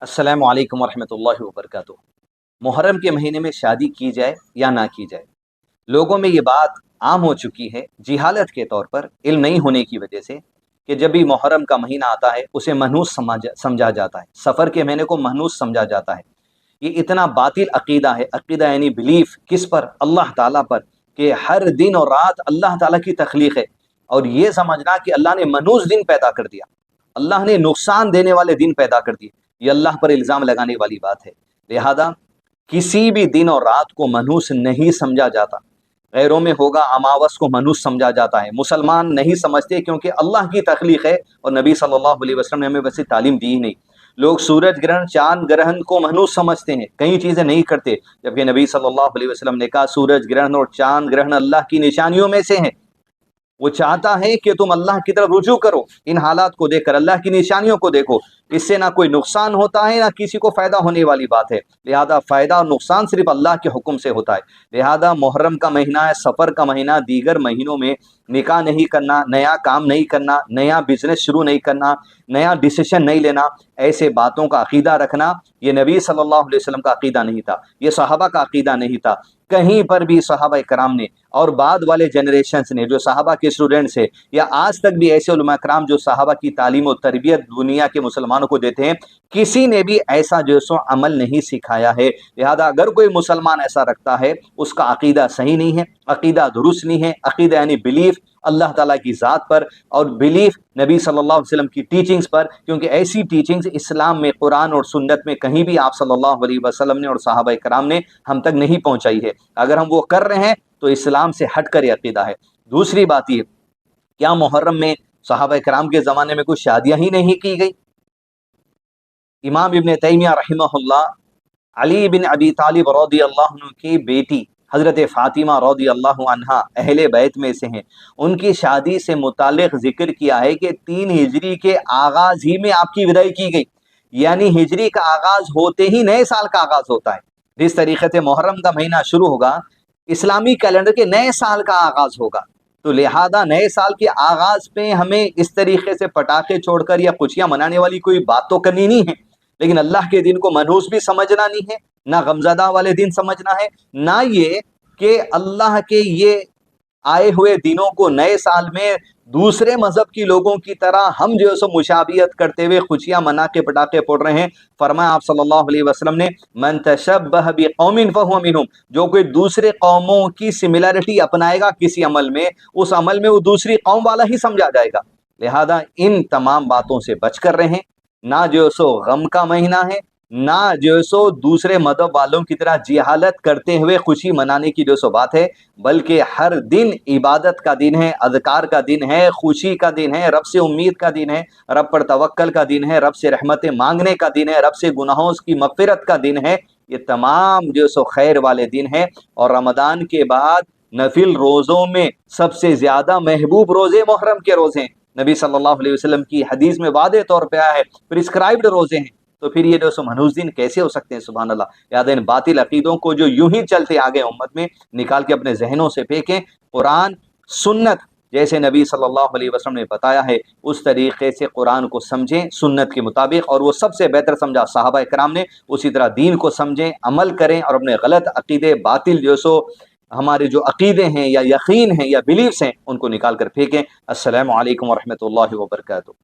السلام علیکم ورحمۃ اللہ وبرکاتہ۔ محرم کے مہینے میں شادی کی جائے یا نہ کی جائے، لوگوں میں یہ بات عام ہو چکی ہے جہالت کے طور پر، علم نہیں ہونے کی وجہ سے، کہ جب بھی محرم کا مہینہ آتا ہے اسے منحوس سمجھا جاتا ہے، سفر کے مہینے کو منحوس سمجھا جاتا ہے۔ یہ اتنا باطل عقیدہ ہے، عقیدہ یعنی بلیف کس پر؟ اللہ تعالیٰ پر، کہ ہر دن اور رات اللہ تعالیٰ کی تخلیق ہے، اور یہ سمجھنا کہ اللہ نے منحوس دن پیدا کر دیا، اللہ نے نقصان دینے والے دن پیدا کر دیے، یہ اللہ پر الزام لگانے والی بات ہے۔ لہذا کسی بھی دن اور رات کو منحوس نہیں سمجھا جاتا۔ غیروں میں ہوگا اماوس کو منحوس سمجھا جاتا ہے، مسلمان نہیں سمجھتے کیونکہ اللہ کی تخلیق ہے، اور نبی صلی اللہ علیہ وسلم نے ہمیں ویسے تعلیم دی ہی نہیں۔ لوگ سورج گرہن، چاند گرہن کو منحوس سمجھتے ہیں، کئی چیزیں نہیں کرتے، جبکہ نبی صلی اللہ علیہ وسلم نے کہا سورج گرہن اور چاند گرہن اللہ کی نشانیوں میں سے ہیں۔ وہ چاہتا ہے کہ تم اللہ کی طرف رجوع کرو، ان حالات کو دیکھ کر اللہ کی نشانیوں کو دیکھو، اس سے نہ کوئی نقصان ہوتا ہے نہ کسی کو فائدہ ہونے والی بات ہے، لہذا فائدہ اور نقصان صرف اللہ کے حکم سے ہوتا ہے۔ لہذا محرم کا مہینہ ہے، سفر کا مہینہ، دیگر مہینوں میں نکاح نہیں کرنا، نیا کام نہیں کرنا، نیا بزنس شروع نہیں کرنا، نیا ڈیسیشن نہیں لینا، ایسے باتوں کا عقیدہ رکھنا، یہ نبی صلی اللہ علیہ وسلم کا عقیدہ نہیں تھا، یہ صحابہ کا عقیدہ نہیں تھا۔ کہیں پر بھی صحابہ کرام نے اور بعد والے جنریشنز نے جو صحابہ کے اسٹوڈنٹس ہیں، یا آج تک بھی ایسے علماء کرام جو صحابہ کی تعلیم و تربیت دنیا کے مسلمانوں کو دیتے ہیں، کسی نے بھی ایسا جو سو عمل نہیں سکھایا ہے۔ لہذا اگر کوئی مسلمان ایسا رکھتا ہے اس کا عقیدہ صحیح نہیں ہے، عقیدہ درست نہیں ہے۔ عقیدہ یعنی بلیف اللہ تعالیٰ کی ذات پر، اور بلیف نبی صلی اللہ علیہ وسلم کی ٹیچنگز پر، کیونکہ ایسی ٹیچنگز اسلام میں، قرآن اور سنت میں کہیں بھی آپ صلی اللہ علیہ وسلم نے اور صحابہ کرام نے ہم تک نہیں پہنچائی ہے۔ اگر ہم وہ کر رہے ہیں تو اسلام سے ہٹ کر یہ عقیدہ ہے۔ دوسری بات یہ، کیا محرم میں صحابہ کرام کے زمانے میں کوئی شادیاں ہی نہیں کی گئی؟ امام ابن تیمیہ رحمہ اللہ، علی بن ابی طالب رضی اللہ عنہ کی بیٹی حضرت فاطمہ رضی اللہ عنہا اہل بیت میں سے ہیں، ان کی شادی سے متعلق ذکر کیا ہے کہ 3 ہجری کے آغاز ہی میں آپ کی وداعی کی گئی، یعنی ہجری کا آغاز ہوتے ہی نئے سال کا آغاز ہوتا ہے۔ جس طریقے سے محرم کا مہینہ شروع ہوگا، اسلامی کیلنڈر کے نئے سال کا آغاز ہوگا، تو لہذا نئے سال کے آغاز پہ ہمیں اس طریقے سے پٹاخے چھوڑ کر یا خوشیاں منانے والی کوئی بات تو کرنی نہیں ہے، لیکن اللہ کے دن کو منحوس بھی سمجھنا نہیں ہے، نہ غمزدہ والے دن سمجھنا ہے، نہ یہ کہ اللہ کے یہ آئے ہوئے دنوں کو نئے سال میں دوسرے مذہب کی لوگوں کی طرح ہم جو سو مشابہت کرتے ہوئے خوشیاں منا کے پٹاخے پھوڑ رہے ہیں۔ فرمایا آپ صلی اللہ علیہ وسلم نے، من تشبہ بقوم فہو منہم، جو کوئی دوسرے قوموں کی سملیرٹی اپنائے گا کسی عمل میں، اس عمل میں وہ دوسری قوم والا ہی سمجھا جائے گا۔ لہذا ان تمام باتوں سے بچ کر رہیں، نہ جو سو غم کا مہینہ ہے، نہ جو سو دوسرے مذہب والوں کی طرح جہالت کرتے ہوئے خوشی منانے کی جو سو بات ہے، بلکہ ہر دن عبادت کا دن ہے، اذکار کا دن ہے، خوشی کا دن ہے، رب سے امید کا دن ہے، رب پر توکل کا دن ہے، رب سے رحمتیں مانگنے کا دن ہے، رب سے گناہوں کی مغفرت کا دن ہے۔ یہ تمام جو سو خیر والے دن ہیں، اور رمضان کے بعد نفل روزوں میں سب سے زیادہ محبوب روزے محرم کے روزے ہیں۔ نبی صلی اللہ علیہ وسلم کی حدیث میں واضح طور پہ آیا ہے، پرسکرائبڈ روزے ہیں، تو پھر یہ جو سو منحوس دن کیسے ہو سکتے ہیں؟ سبحان اللہ۔ یاد ان باطل عقیدوں کو جو یوں ہی چلتے آگے امت میں، نکال کے اپنے ذہنوں سے پھینکیں۔ قرآن سنت جیسے نبی صلی اللہ علیہ وسلم نے بتایا ہے اس طریقے سے قرآن کو سمجھیں سنت کے مطابق، اور وہ سب سے بہتر سمجھا صحابہ کرام نے، اسی طرح دین کو سمجھیں، عمل کریں، اور اپنے غلط عقیدے، باطل جو سو ہمارے جو عقیدے ہیں یا یقین ہیں یا بلیفس ہیں، ان کو نکال کر پھینکیں۔ السلام علیکم ورحمۃ اللہ وبرکاتہ۔